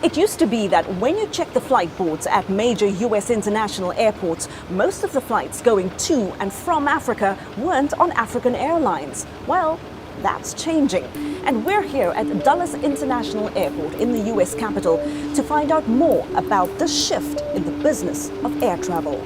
It used to be that when you check the flight boards at major US international airports, most of the flights going to and from Africa weren't on African airlines. Well, that's changing. And we're here at Dulles International Airport in the US capital to find out more about the shift in the business of air travel.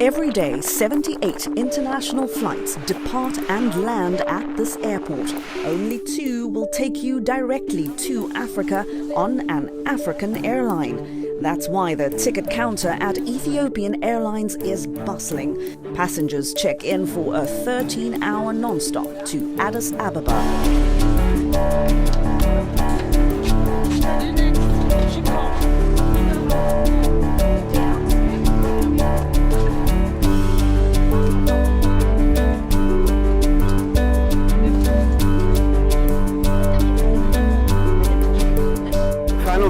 Every day, 78 international flights depart and land at this airport. Only 2 will take you directly to Africa on an African airline. That's why the ticket counter at Ethiopian Airlines is bustling. Passengers check in for a 13-hour non-stop to Addis Ababa.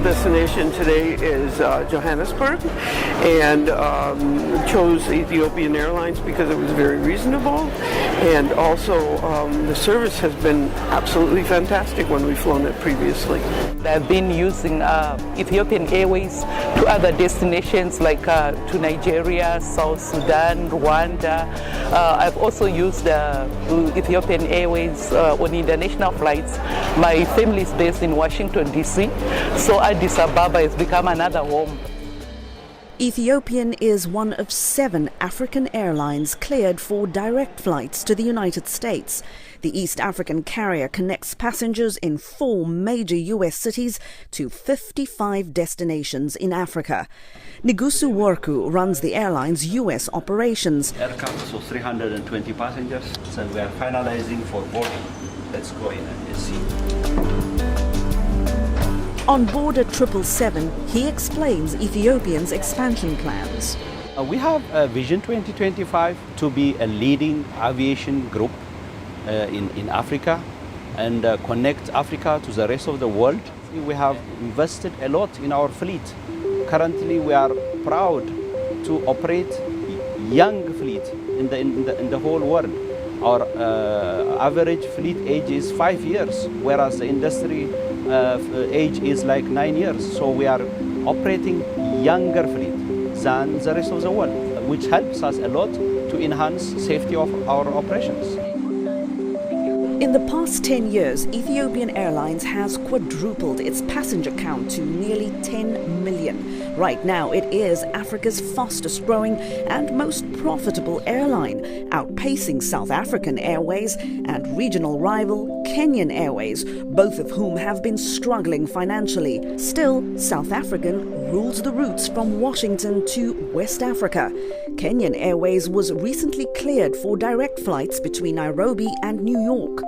Destination today is Johannesburg, and chose Ethiopian Airlines because it was very reasonable, and also the service has been absolutely fantastic when we've flown it previously. I've been using Ethiopian Airways to other destinations like to Nigeria, South Sudan, Rwanda. I've also used Ethiopian Airways on international flights. My family is based in Washington, D.C., so Addis Ababa has become another home. Ethiopian is one of 7 African airlines cleared for direct flights to the United States. The East African carrier connects passengers in 4 major U.S. cities to 55 destinations in Africa. Nigusu Worku runs the airline's U.S. operations. Aircraft, so 320 passengers, so we are finalizing for boarding. Let's go in and see. On board a 777, he explains Ethiopian's expansion plans. We have a Vision 2025 to be a leading aviation group in Africa and connect Africa to the rest of the world. We have invested a lot in our fleet. Currently, we are proud to operate young fleet in the whole world. Our average fleet age is 5 years, whereas the industry age is like 9 years. So we are operating younger fleet than the rest of the world, which helps us a lot to enhance safety of our operations. In the past 10 years, Ethiopian Airlines has quadrupled its passenger count to nearly 10 million. Right now, it is Africa's fastest growing and most profitable airline, outpacing South African Airways and regional rival Kenyan Airways, both of whom have been struggling financially. Still, South African rules the routes from Washington to West Africa. Kenyan Airways was recently cleared for direct flights between Nairobi and New York.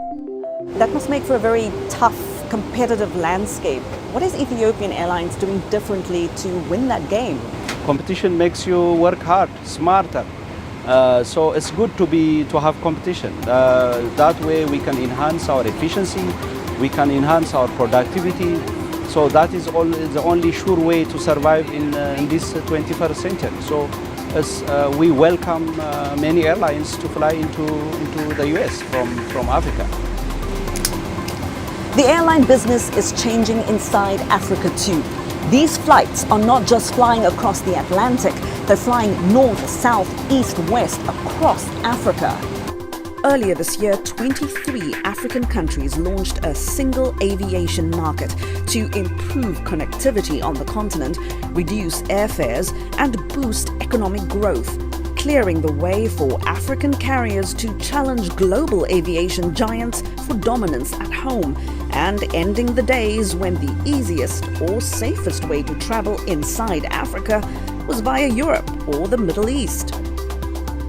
That must make for a very tough, competitive landscape. What is Ethiopian Airlines doing differently to win that game? Competition makes you work hard, smarter. So it's good to have competition. That way we can enhance our efficiency, we can enhance our productivity. So that is the only sure way to survive in this 21st century. So we welcome many airlines to fly into the US from Africa. The airline business is changing inside Africa too. These flights are not just flying across the Atlantic, they're flying north, south, east, west across Africa. Earlier this year, 23 African countries launched a single aviation market to improve connectivity on the continent, reduce airfares, and boost economic growth, clearing the way for African carriers to challenge global aviation giants for dominance at home, and ending the days when the easiest or safest way to travel inside Africa was via Europe or the Middle East.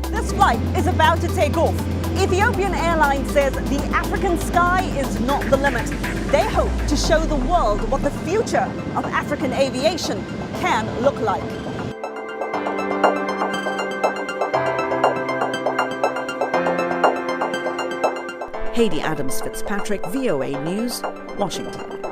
This flight is about to take off. Ethiopian Airlines says the African sky is not the limit. They hope to show the world what the future of African aviation can look like. Hayley Adams Fitzpatrick, VOA News, Washington.